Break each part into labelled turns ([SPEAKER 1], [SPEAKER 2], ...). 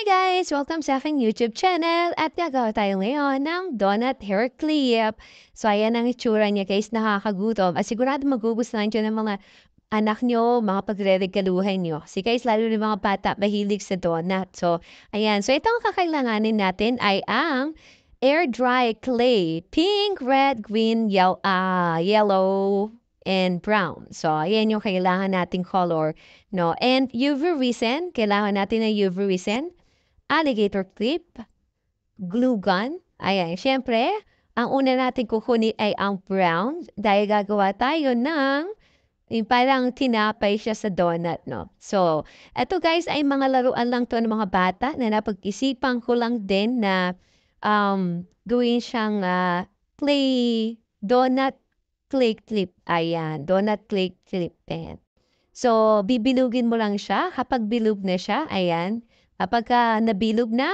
[SPEAKER 1] Hi guys! Welcome sa aking YouTube channel at gagawa tayo ngayon ng donut hair clip. So ayan ang itsura niya guys, nakakagutom at sigurado magugustuhan nyo ng mga anak nyo, mga pagre-regaluhan nyo. Si guys, lalo ng mga bata, mahilig sa donut. So ayan, so ito ang kakailanganin natin ay ang air dry clay, pink, red, green, yellow, and brown. So ayan yung kailangan nating color. No? And UV resin, kailangan natin ng UV resin, alligator clip, glue gun. Ayan, syempre, ang una natin kukunin ay ang brown dahil gagawa tayo ng yung parang tinapay siya sa donut, no? So, eto guys ay mga laruan lang to ng mga bata na napag-isipan ko lang din na gawin siyang clay donut clay clip. Ayan, donut clay clip pen. So, bibilugin mo lang siya. Kapag bilog na siya, ayan. Kapagka nabilog na,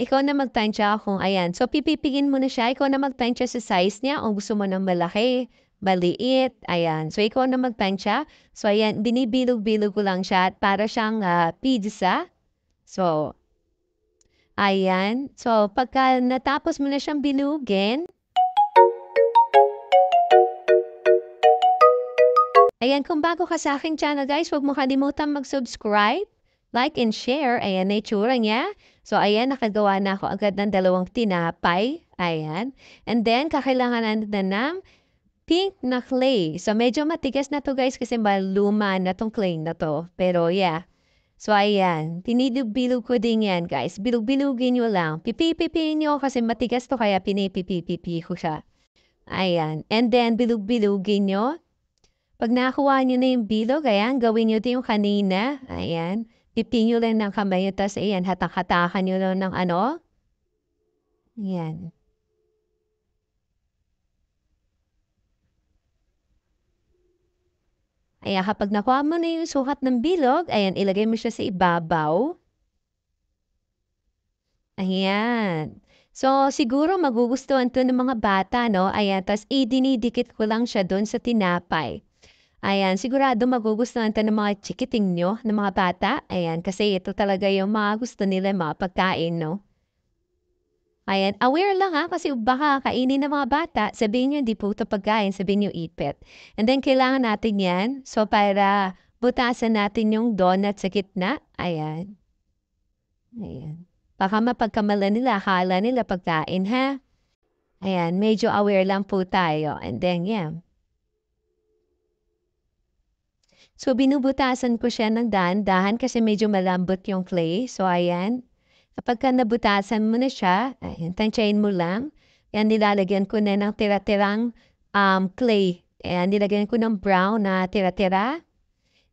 [SPEAKER 1] ikaw na magtansya kung ayan. So, pipipigin mo na siya. Ikaw na magtansya sa size niya. Kung gusto mo ng malaki, maliit, ayan. So, ikaw na magtansya. So, ayan, binibilog-bilog ko lang siya. At para siyang pizza. So, ayan. So, pagka natapos mo na siyang bilugin, ayan, kung bago ka sa aking channel guys, huwag mo kalimutan mag-subscribe, like, and share. Ayan na itsura niya. So, ayan, nakagawa na ako agad ng 2 tinapay. Ayan. And then, kakailangan na ng pink na clay. So, medyo matigas na to guys kasi maluma na tong clay na to. Pero, yeah. So, ayan. Pinilog-bilog ko din yan guys. Bilog-bilugin nyo lang. Pipi-pipiin nyo kasi matigas to kaya pinipipi-pipi ko siya. Ayan. And then, bilog-bilugin nyo. Pag nakuha nyo na yung bilog, ayan, gawin nyo din yung kanina. Ayan. Pipi nyo lang ng kamay nyo, tapos ayan, hatak-hatakan nyo lang ng ano. Ayan. Ayan, kapag nakuha mo na yung sukat ng bilog, ayan, ilagay mo siya sa ibabaw. Ayan. So, siguro magugustuhan to ng mga bata, no? Ayan, tapos idinidikit ko lang siya doon sa tinapay. Ayan, sigurado magugustuhan 'to ng mga chikiting niyo, ng mga bata. Ayan, kasi ito talaga yung mga gusto nila, mga pagkain, 'no? Ayan, aware lang ha, kasi baka kainin ng mga bata, sabihin niyo hindi po ito pagkain, sabihin niyo ipit. And then kailangan natin 'yan, so para butasan natin yung donut sa gitna. Ayan, ayan. Baka mapagkamalan nila, akala nila pagkain ha. Ayan, medyo aware lang po tayo. And then, yeah. So, binubutasan ko siya ng dahan-dahan kasi medyo malambot yung clay. So, ayan. Kapagka nabutasan mo na siya, ayan, tansyahin mo lang. Ayan, nilalagyan ko na ng tira-tirang clay. Ayan, nilagyan ko ng brown na tira-tira.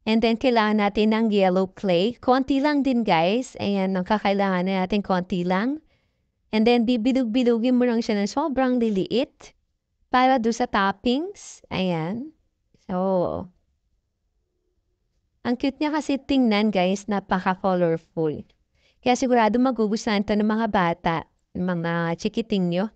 [SPEAKER 1] And then, kailangan natin ng yellow clay. Konti lang din, guys. Ayan, ang kakailangan natin konti lang. And then, bibilog-bilugin mo lang siya ng sobrang liliit para doon sa toppings. Ayan. So, ang cute niya kasi tingnan guys, napaka-colorful. Kaya sigurado magugustuhan 'to ng mga bata, mga chikiting niyo.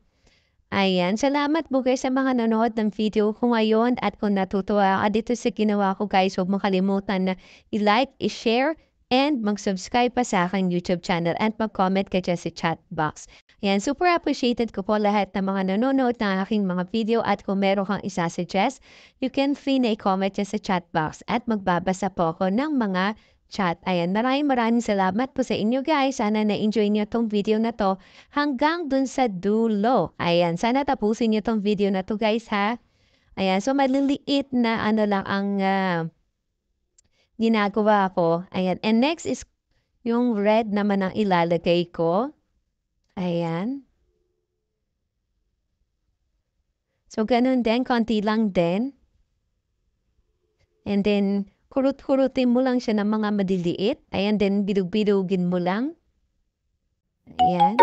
[SPEAKER 1] Ayan, salamat po guys sa mga nanood ng video ko ngayon at kung natutuwa ka dito sa ginawa ko guys, huwag mo kalimutan na i-like, i-share, and mag-subscribe pa sa aking YouTube channel at mag-comment ka dyan sa chat box. Ayan, super appreciated ko po lahat ng mga nanonood ng aking mga video at kung meron kang isa-suggest, you can free na i-comment dyan sa chat box at magbabasa po ako ng mga chat. Ayan, maraming salamat po sa inyo guys. Sana na-enjoy niyo tong video na to hanggang dun sa dulo. Ayan, sana tapusin niyo tong video na to guys ha. Ayan, so maliliit na ano lang ang ginagawa ko. Ayan, and next is yung red naman ang ilalagay ko. Ayan. So, ganun din, konti lang din. And then, kurut-kurutin mo lang siya ng mga madiliit. Ayan, then bilog-bilugin mo lang. Ayan.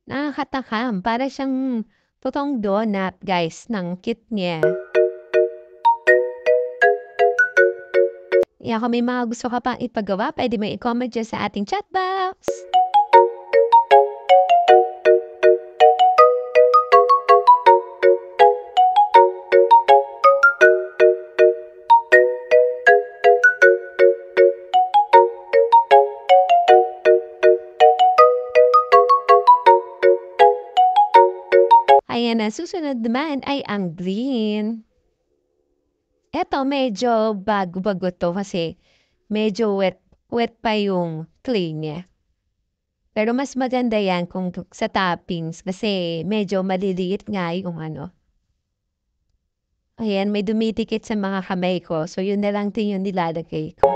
[SPEAKER 1] Nakakatakam. Para siyang totoong donut, guys, ng cute niya. Yan, kung may mga gusto ka pang ipagawa, pwede mo i-comment dyan sa ating chat box. na susunod naman ay ang green. Eto medyo bago-bago 'to kasi medyo wet pa yung clay niya. Pero mas maganda 'yan kung sa toppings kasi medyo maliliit nga yung ano. Ayan, may dumidikit sa mga kamay ko. So, yun na lang din yung nilalagay ko.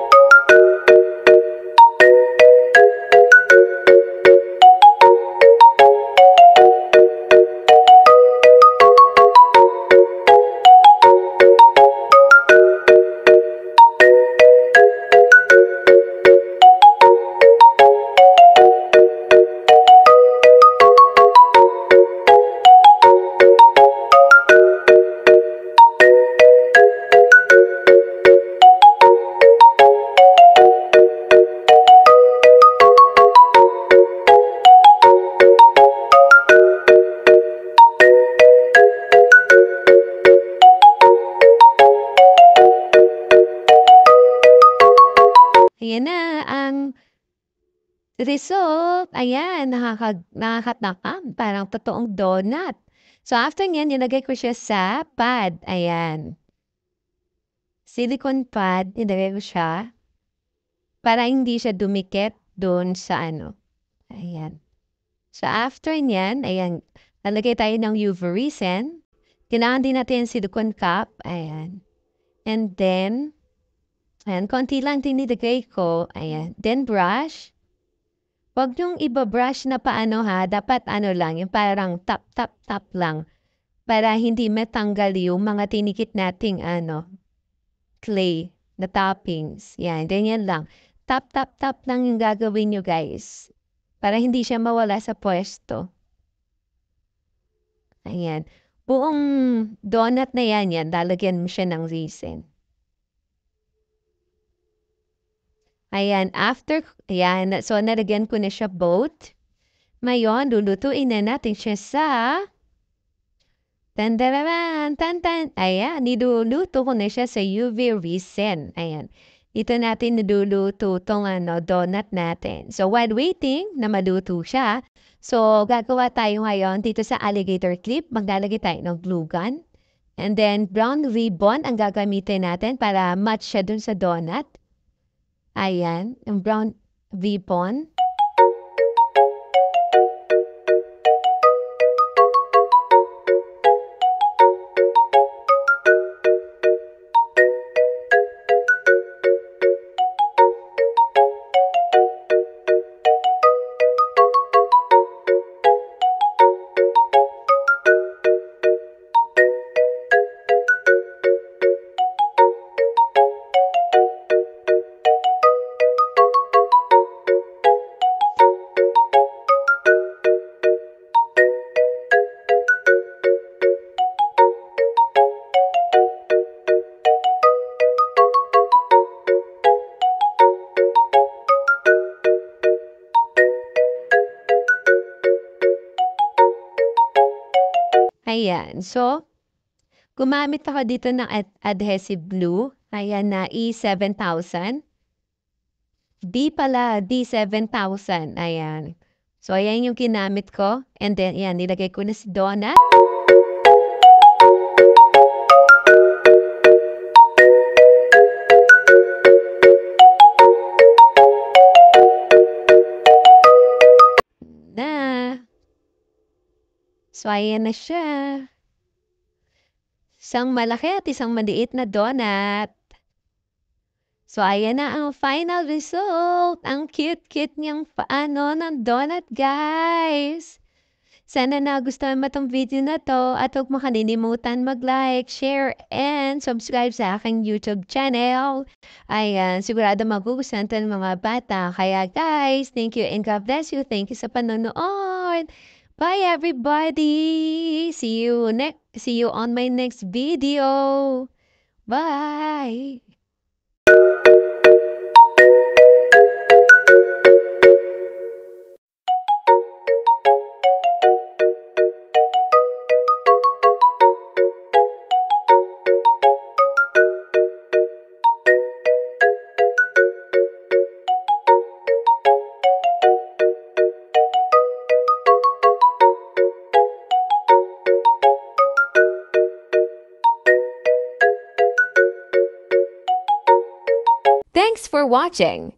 [SPEAKER 1] Ayan na ang result. Ayan, nakakatakam, parang totoong donut. So, after niyan, nilagay ko siya sa pad. Ayan. Silicone pad, nilagay ko siya para hindi siya dumikit doon sa ano. Ayan. So, after niyan, ayan, lalagay tayo ng UV resin. Kailangan din natin yung silicone cup. Ayan. And then, ayan, konti lang tinilagay ko. Ayan. Then, brush. Wag niyong iba-brush na paano ha, dapat ano lang, yung parang tap, tap, tap lang. Para hindi matanggal yung mga tinikit nating ano, clay na toppings. Yan, ganyan lang. Tap, tap, tap lang yung gagawin nyo guys. Para hindi siya mawala sa pwesto. Ayan. Buong donut na yan, lalagyan mo siya ng resin. Ayan, ayan, so nalagyan ko na siya both. Ngayon, lulutuin na natin siya sa tandararan, tantan. Ayan, niluluto ko na siya sa UV resin. Ayan, dito natin niluluto itong donut natin. So, while waiting na maluto siya, so gagawa tayo ngayon dito sa alligator clip. Maglalagay tayo ng glue gun. And then, brown ribbon ang gagamitin natin para match siya dun sa donut. Ayan, yung brown ribbon. Ayan. So, gumamit ako dito ng adhesive glue. Ayan na E7000. D7000. Ayan. So, ayan yung ginamit ko. And then, ayan, nilagay ko na si donut. So, ayan na siya. Isang malaki at isang maliit na donut. So, ayan na ang final result. Ang cute-cute niyang paano ng donut, guys. Sana nagustuhan mo itong video na to at huwag mo kalilimutan mag-like, share, and subscribe sa aking YouTube channel. Ayan, sigurado magugustuhan ito ng mga bata. Kaya guys, thank you and God bless you. Thank you sa panonood. Bye everybody. See you on my next video. Bye. Thanks for watching!